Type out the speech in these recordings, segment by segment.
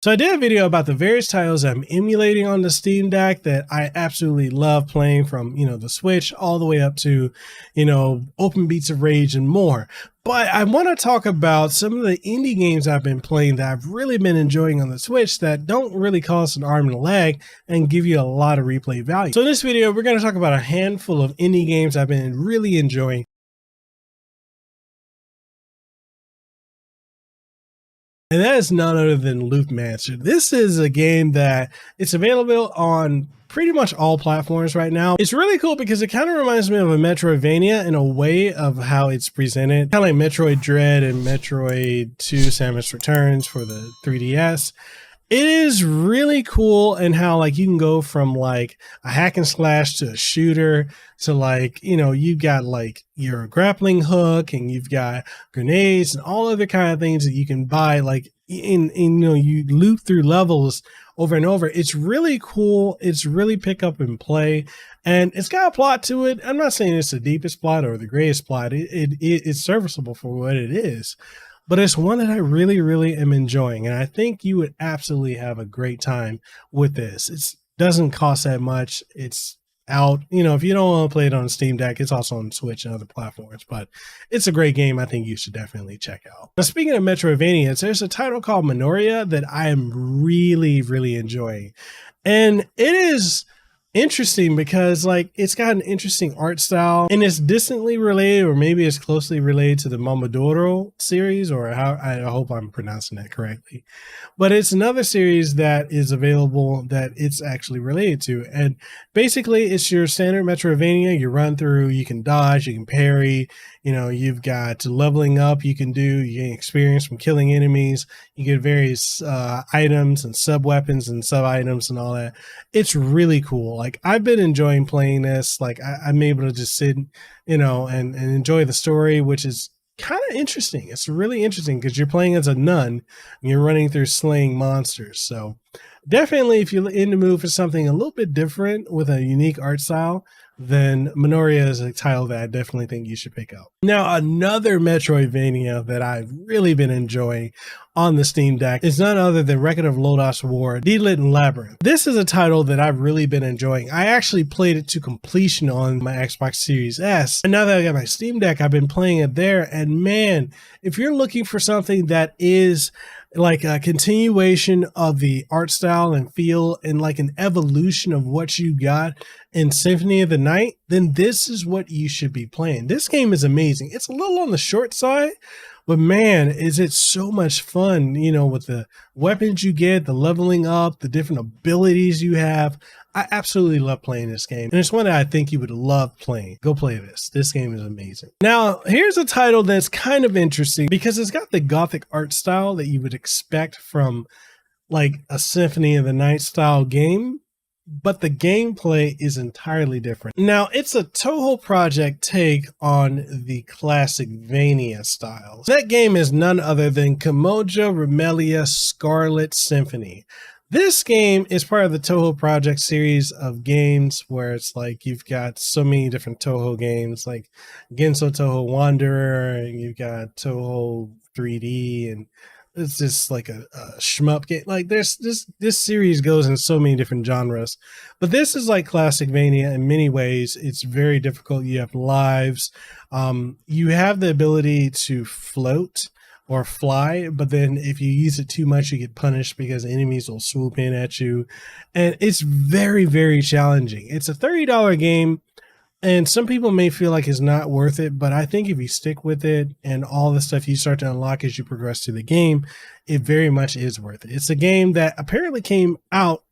So I did a video about the various titles I'm emulating on the Steam Deck that I absolutely love playing, from, the Switch all the way up to, Open Beats of Rage and more. But I want to talk about some of the indie games I've been playing that I've really been enjoying on the Switch that don't really cost an arm and a leg and give you a lot of replay value. So in this video, we're going to talk about a handful of indie games I've been really enjoying. And that is none other than Loopmancer. This is a game that it's available on pretty much all platforms right now. It's really cool because it kind of reminds me of a Metroidvania in a way of how it's presented. Kind of like Metroid Dread and Metroid 2 Samus Returns for the 3DS. It is really cool in how you can go from a hack and slash to a shooter to you've got your grappling hook and you've got grenades and all other kind of things that you can buy you loop through levels over and over. It's really cool. It's really pick up and play, and it's got a plot to it. I'm not saying it's the deepest plot or the greatest plot. It's serviceable for what it is. But it's one that I really, really am enjoying. And I think you would absolutely have a great time with this. It doesn't cost that much. It's out, if you don't want to play it on Steam Deck, it's also on Switch and other platforms. But it's a great game. I think you should definitely check out. Now, speaking of Metroidvanias, there's a title called Minoria that I am really, really enjoying. And it is interesting because it's got an interesting art style, and it's distantly related, or maybe it's closely related, to the Momodoro series, or how, I hope I'm pronouncing that correctly. But it's another series that is available that it's actually related to. And basically it's your standard Metroidvania. You run through, you can dodge, you can parry, you've got leveling up you can gain experience from killing enemies. You get various items and sub weapons and sub items and all that. It's really cool. I've been enjoying playing this. I'm able to just sit, and enjoy the story, which is kind of interesting. It's really interesting because you're playing as a nun and you're running through slaying monsters. So definitely, if you're in the mood for something a little bit different with a unique art style, then Minoria is a title that I definitely think you should pick up. Now, another Metroidvania that I've really been enjoying on the Steam Deck is none other than Record of Lodoss War, Deedlit, and Labyrinth. This is a title that I've really been enjoying. I actually played it to completion on my Xbox Series S. And now that I got my Steam Deck, I've been playing it there. And man, if you're looking for something that is like a continuation of the art style and feel, and an evolution of what you got in Symphony of the Night, then this is what you should be playing. This game is amazing. It's a little on the short side, but man, is it so much fun, with the weapons you get, the leveling up, the different abilities you have. I absolutely love playing this game, and it's one that I think you would love playing. Go play this. This game is amazing. Now, here's a title that's kind of interesting because it's got the gothic art style that you would expect from a Symphony of the Night style game, but the gameplay is entirely different. Now, it's a Toho project take on the classic Vania styles. That game is none other than Koumajou, Remilia, Scarlet, Symphony. This game is part of the Toho project series of games where it's you've got so many different Toho games, like Genso Toho Wanderer, and you've got Toho 3D, and it's just a shmup game. This series goes in so many different genres, but this is classic Vania in many ways. It's very difficult. You have lives. You have the ability to float or fly, but then if you use it too much, you get punished because enemies will swoop in at you. And it's very, very challenging. It's a $30 game, and some people may feel like it's not worth it, but I think if you stick with it and all the stuff you start to unlock as you progress through the game, it very much is worth it. It's a game that apparently came out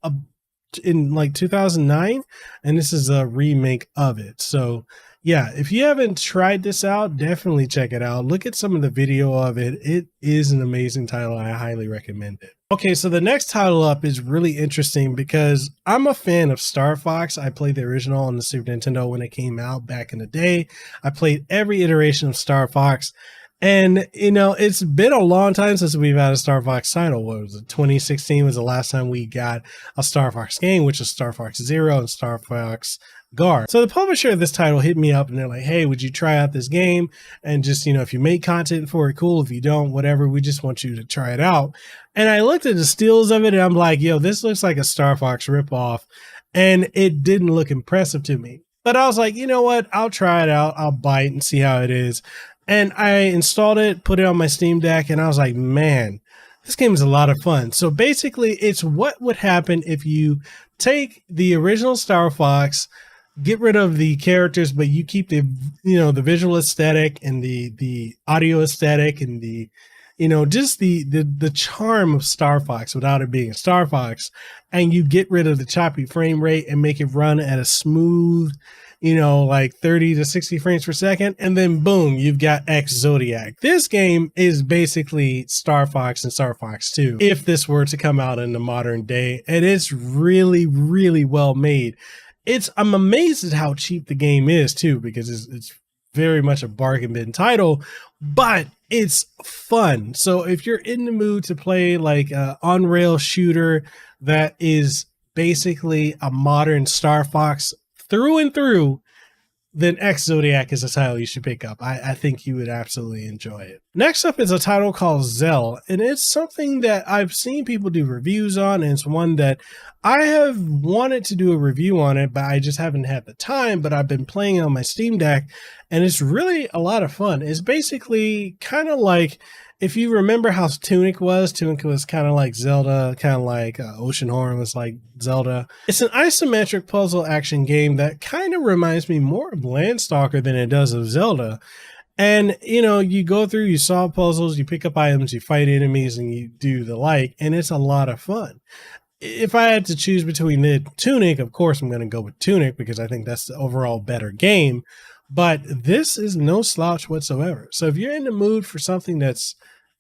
in 2009, and this is a remake of it. So yeah, if you haven't tried this out, definitely check it out. Look at some of the video of it. It is an amazing title. I highly recommend it. Okay, so the next title up is really interesting because I'm a fan of Star Fox. I played the original on the Super Nintendo when it came out back in the day. I played every iteration of Star Fox. And, it's been a long time since we've had a Star Fox title. What was it? 2016 was the last time we got a Star Fox game, which is Star Fox Zero and Star Fox regard. So the publisher of this title hit me up and they're like, hey, would you try out this game? And just, you know, if you make content for it, cool. If you don't, whatever, we just want you to try it out. And I looked at the stills of it and I'm like, yo, this looks like a Star Fox ripoff. And it didn't look impressive to me. But I was like, you know what? I'll try it out. I'll bite and see how it is. And I installed it, put it on my Steam Deck, and I was like, man, this game is a lot of fun. So basically, it's what would happen if you take the original Star Fox, get rid of the characters, but you keep the, you know, the visual aesthetic and the audio aesthetic and the, you know, just the charm of Star Fox without it being a Star Fox, and you get rid of the choppy frame rate and make it run at a smooth, you know, like 30 to 60 frames per second, and then boom, you've got Ex-Zodiac. This game is basically Star Fox and Star Fox 2 if this were to come out in the modern day, and it's really, really well made. I'm amazed at how cheap the game is too, because it's very much a bargain bin title, but it's fun. So if you're in the mood to play like a on-rail shooter that is basically a modern Star Fox through and through, then Ex-Zodiac is a title you should pick up. I think you would absolutely enjoy it. Next up is a title called Zell, and it's something that I've seen people do reviews on, and it's one that I have wanted to do a review on it, but I just haven't had the time, but I've been playing it on my Steam Deck, and it's really a lot of fun. It's basically kind of like, if you remember how Tunic was kind of like Zelda, kind of like Oceanhorn was like Zelda. It's an isometric puzzle action game that kind of reminds me more of Landstalker than it does of Zelda. And, you know, you go through, you solve puzzles, you pick up items, you fight enemies, and you do the like, and it's a lot of fun. If I had to choose between the Tunic, of course, I'm going to go with Tunic because I think that's the overall better game. But this is no slouch whatsoever. So if you're in the mood for something that's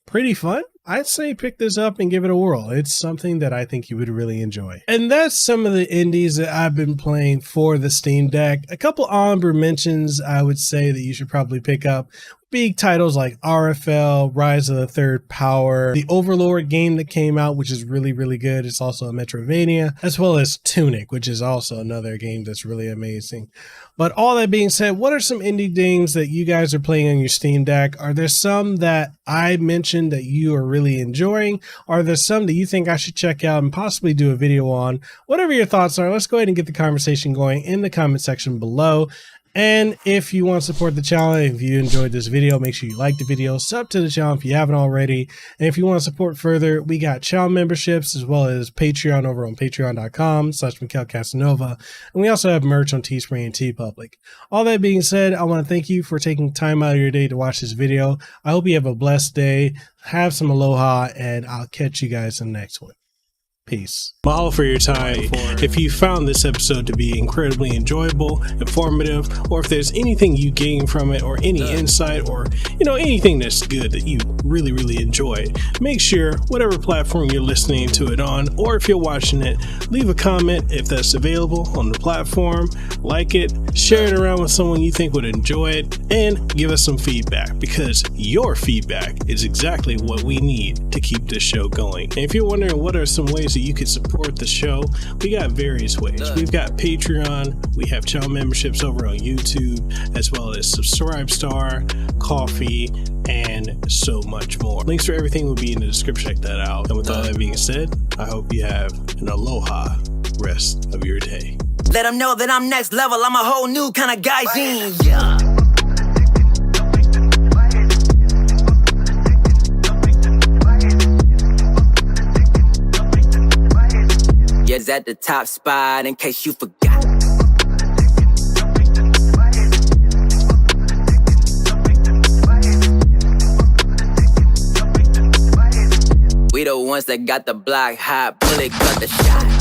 pretty fun, I'd say pick this up and give it a whirl. It's something that I think you would really enjoy. And that's some of the indies that I've been playing for the Steam Deck. A couple honorable mentions I would say that you should probably pick up. Big titles like RFL, Rise of the Third Power, the Overlord game that came out, which is really, really good. It's also a Metroidvania, as well as Tunic, which is also another game that's really amazing. But all that being said, what are some indie games that you guys are playing on your Steam Deck? Are there some that I mentioned that you are really enjoying? Are there some that you think I should check out and possibly do a video on? Whatever your thoughts are, let's go ahead and get the conversation going in the comment section below. And if you want to support the channel, if you enjoyed this video, make sure you like the video, sub to the channel if you haven't already. And if you want to support further, we got channel memberships as well as Patreon over on patreon.com/Mekel Kasanova. And we also have merch on Teespring and TeePublic. All that being said, I want to thank you for taking time out of your day to watch this video. I hope you have a blessed day, have some aloha, and I'll catch you guys in the next one. Peace. Mahalo for your time. If you found this episode to be incredibly enjoyable, informative, or if there's anything you gain from it, or any insight, or anything that's good that you really, really enjoyed, make sure whatever platform you're listening to it on, or if you're watching it, leave a comment if that's available on the platform, like it, share it around with someone you think would enjoy it, and give us some feedback, because your feedback is exactly what we need to keep this show going. And if you're wondering what are some ways that you could support the show, we got various ways. We've got Patreon, we have channel memberships over on YouTube, as well as Subscribestar, Coffee, and so much more. Links for everything will be in the description. Check that out. And with all that being said, I hope you have an aloha rest of your day. Let them know that I'm next level. I'm a whole new kind of guy. Yeah. Yes, at the top spot, in case you forgot. We the ones that got the block hot, bullet got the shot.